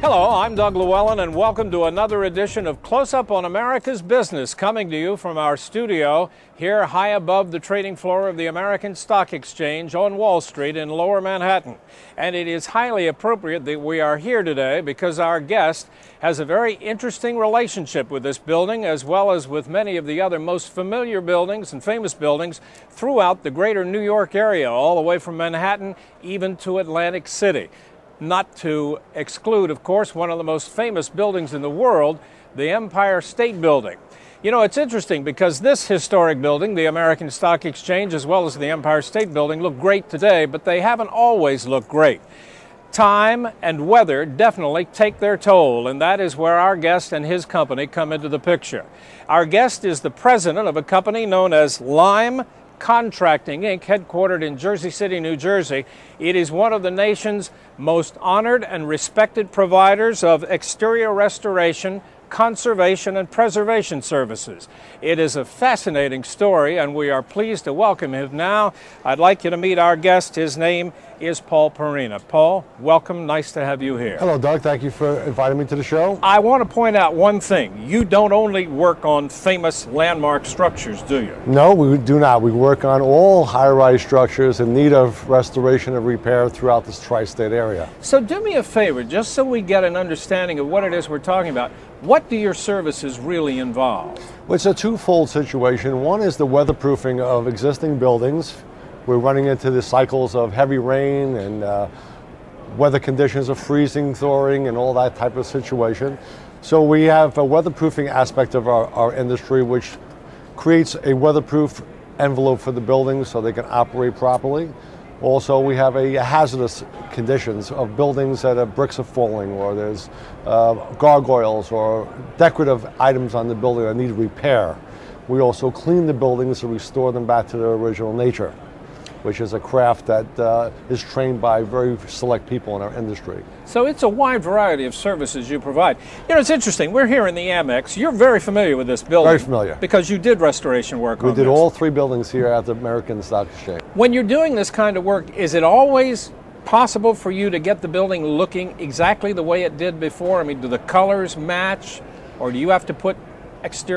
Hello, I'm Doug Llewellyn, and welcome to another edition of Close Up on America's Business, coming to you from our studio here high above the trading floor of the American Stock Exchange on Wall Street in Lower Manhattan. And it is highly appropriate that we are here today because our guest has a very interesting relationship with this building, as well as with many of the other most familiar buildings and famous buildings throughout the greater New York area, all the way from Manhattan even to Atlantic City. Not to exclude, of course, one of the most famous buildings in the world, the Empire State Building. You know, it's interesting because this historic building, the American Stock Exchange, as well as the Empire State Building, look great today, but they haven't always looked great. Time and weather definitely take their toll, and that is where our guest and his company come into the picture. Our guest is the president of a company known as Lime Contracting, Inc., headquartered in Jersey City, New Jersey. It is one of the nation's most honored and respected providers of exterior restoration, conservation, and preservation services. It is a fascinating story, and we are pleased to welcome him now. I'd like you to meet our guest. His name is Paul Perina. Paul, welcome. Nice to have you here. Hello, Doug. Thank you for inviting me to the show. I want to point out one thing. You don't only work on famous landmark structures, do you? No, we do not. We work on all high-rise structures in need of restoration and repair throughout this tri-state area. So do me a favor, just so we get an understanding of what it is we're talking about. What do your services really involve? Well, it's a twofold situation. One is the weatherproofing of existing buildings. We're running into the cycles of heavy rain and weather conditions of freezing, thawing, and all that type of situation. So we have a weatherproofing aspect of our industry, which creates a weatherproof envelope for the buildings so they can operate properly. Also, we have a hazardous conditions of buildings that bricks are falling, or there's gargoyles or decorative items on the building that need repair. We also clean the buildings to restore them back to their original nature, which is a craft that is trained by very select people in our industry. So it's a wide variety of services you provide. You know, it's interesting. We're here in the Amex. You're very familiar with this building. Very familiar. Because you did restoration work on this. We did all three buildings here at the American Stock Exchange. When you're doing this kind of work, is it always possible for you to get the building looking exactly the way it did before? I mean, do the colors match, or do you have to put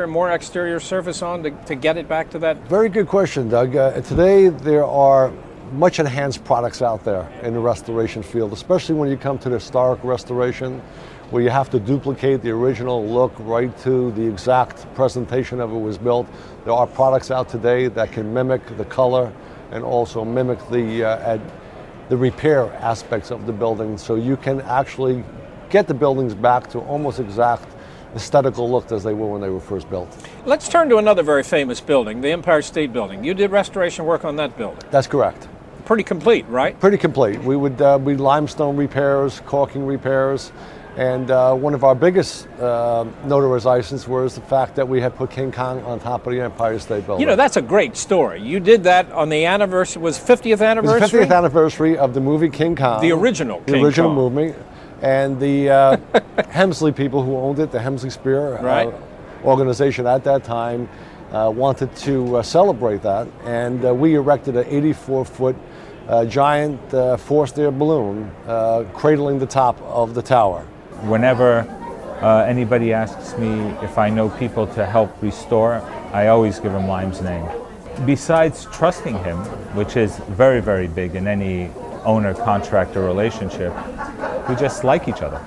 more exterior surface on to get it back to that? Very good question, Doug. Today there are much enhanced products out there in the restoration field, especially when you come to the historic restoration, where you have to duplicate the original look right to the exact presentation of it was built. There are products out today that can mimic the color and also mimic the repair aspects of the building, so you can actually get the buildings back to almost exact aesthetical look as they were when they were first built. Let's turn to another very famous building, the Empire State Building. You did restoration work on that building. That's correct. Pretty complete, right? Pretty complete. We limestone repairs, caulking repairs, and one of our biggest notarizations was the fact that we had put King Kong on top of the Empire State Building. You know, that's a great story. You did that on the anniversary, was 50th anniversary? It was the 50th anniversary of the movie King Kong. The original King Kong. The original movie. And the Hemsley people who owned it, the Hemsley Spear organization at that time, wanted to celebrate that. And we erected an 84-foot giant forced air balloon cradling the top of the tower. Whenever anybody asks me if I know people to help restore, I always give them Lime's name. Besides trusting him, which is very, very big in any owner-contractor relationship, we just like each other.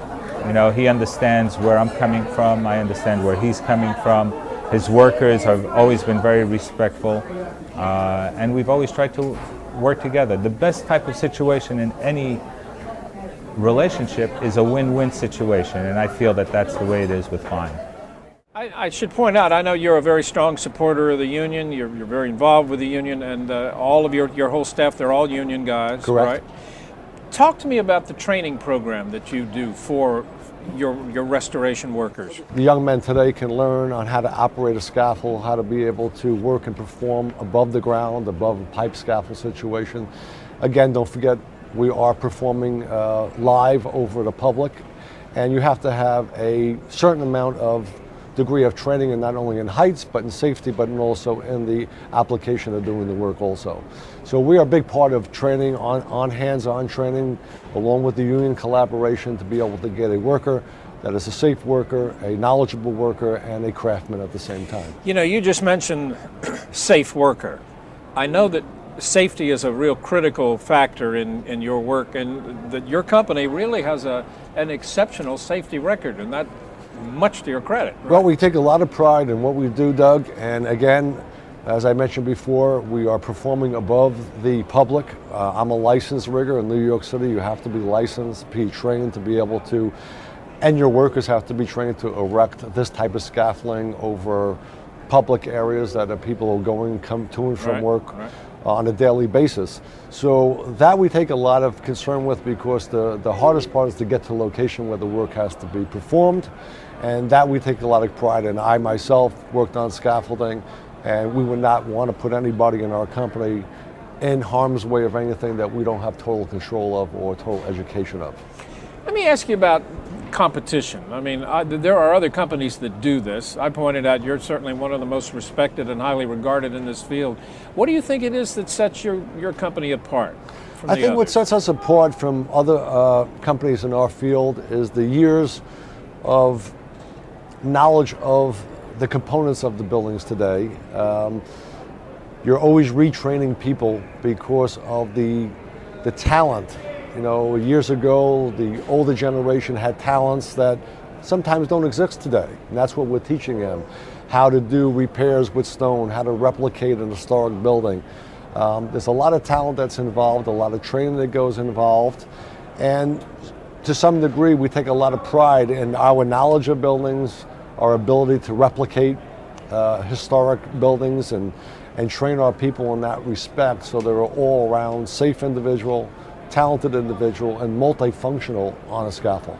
You know, he understands where I'm coming from, I understand where he's coming from. His workers have always been very respectful, and we've always tried to work together. The best type of situation in any relationship is a win-win situation, and I feel that that's the way it is with Lime. I should point out, I know you're a very strong supporter of the union, you're very involved with the union, and all of your whole staff, they're all union guys, correct. Right? Talk to me about the training program that you do for your restoration workers. The young men today can learn on how to operate a scaffold, how to be able to work and perform above the ground, above a pipe scaffold situation. Again, don't forget, we are performing live over the public, and you have to have a certain amount of degree of training, and not only in heights, but in safety, but also in the application of doing the work also. So we are a big part of training, on hands-on training, along with the union collaboration, to be able to get a worker that is a safe worker, a knowledgeable worker, and a craftsman at the same time. You know, you just mentioned safe worker. I know that safety is a real critical factor in your work, and that your company really has an exceptional safety record, and that much to your credit. Right? Well, we take a lot of pride in what we do, Doug, and again, as I mentioned before, we are performing above the public. I'm a licensed rigger in New York City. You have to be licensed, be trained to be able to, and your workers have to be trained to erect this type of scaffolding over public areas that people are going come to and from work on a daily basis. So that we take a lot of concern with, because the hardest part is to get to the location where the work has to be performed, and that we take a lot of pride in. I myself worked on scaffolding, and we would not want to put anybody in our company in harm's way of anything that we don't have total control of or total education of. Let me ask you about competition. I mean, there are other companies that do this. I pointed out you're certainly one of the most respected and highly regarded in this field. What do you think it is that sets your company apart from I think what sets us apart from other companies in our field is the years of knowledge of the components of the buildings today. You're always retraining people because of the talent. You know, years ago, the older generation had talents that sometimes don't exist today. And that's what we're teaching them. How to do repairs with stone, how to replicate an historic building. There's a lot of talent that's involved, a lot of training that goes involved. And to some degree, we take a lot of pride in our knowledge of buildings, our ability to replicate historic buildings, and train our people in that respect, so they're all around safe individual, talented individual, and multifunctional on a scaffold.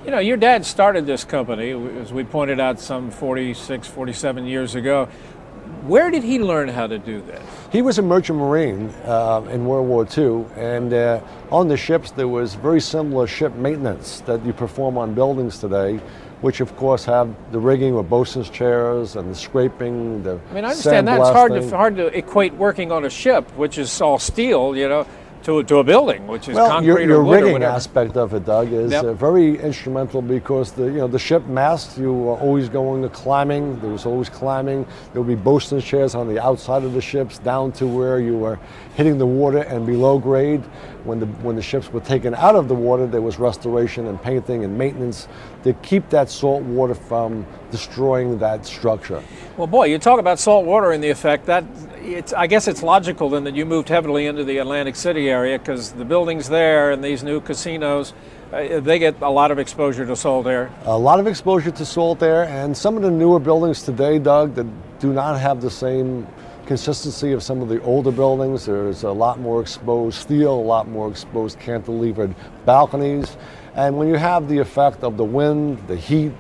You know, your dad started this company, as we pointed out, some 46, 47 years ago. Where did he learn how to do this? He was a merchant marine in World War II, and on the ships there was very similar ship maintenance that you perform on buildings today, which of course have the rigging with bosun's chairs and the scraping, the I understand that's hard to equate working on a ship, which is all steel, you know, to a building, which is concrete your or wood rigging or whatever. aspect of it, Doug, is very instrumental, because the ship mast, you are always going to climbing. There was always climbing. There would be bosun's chairs on the outside of the ships down to where you were hitting the water and below grade. When the ships were taken out of the water, there was restoration and painting and maintenance to keep that salt water from destroying that structure. Well, boy, you talk about salt water and the effect that I guess it's logical then that you moved heavily into the Atlantic City area, because the buildings there and these new casinos, they get a lot of exposure to salt air. A lot of exposure to salt air, and some of the newer buildings today, Doug, that do not have the same consistency of some of the older buildings. There's a lot more exposed steel, a lot more exposed cantilevered balconies, and when you have the effect of the wind, the heat,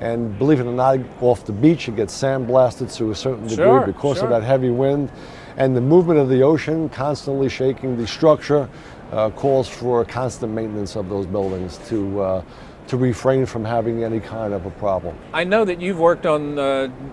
and believe it or not, off the beach it gets sandblasted to a certain degree because of that heavy wind, and the movement of the ocean constantly shaking the structure calls for constant maintenance of those buildings to refrain from having any kind of a problem. I know that you've worked on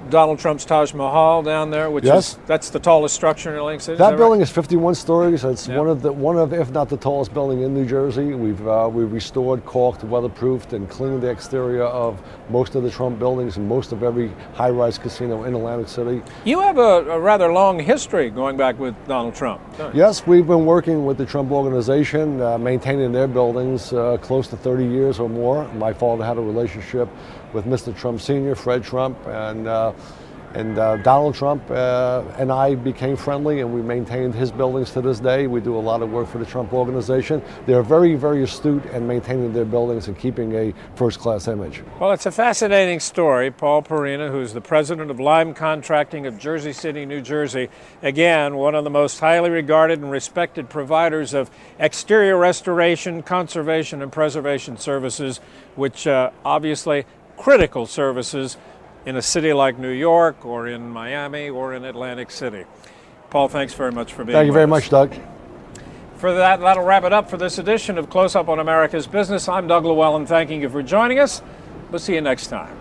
Donald Trump's Taj Mahal down there, which that's the tallest structure in Atlantic City. That building is 51 stories. It's one of, if not the tallest building in New Jersey. We've restored, caulked, weatherproofed, and cleaned the exterior of most of the Trump buildings and most of every high-rise casino in Atlantic City. You have a rather long history going back with Donald Trump. Yes, we've been working with the Trump organization, maintaining their buildings close to 30 years or more. My father had a relationship with Mr. Trump Sr., Fred Trump, and Donald Trump and I became friendly, and we maintained his buildings to this day. We do a lot of work for the Trump organization. They're very, very astute in maintaining their buildings and keeping a first-class image. Well, it's a fascinating story. Paul Perina, who's the president of Lime Contracting of Jersey City, New Jersey, again, one of the most highly regarded and respected providers of exterior restoration, conservation, and preservation services, which obviously critical services in a city like New York or in Miami or in Atlantic City. Paul, thanks very much for being with us. Thank you very much, Doug. For that'll wrap it up for this edition of Close Up on America's Business. I'm Doug Llewellyn, thanking you for joining us. We'll see you next time.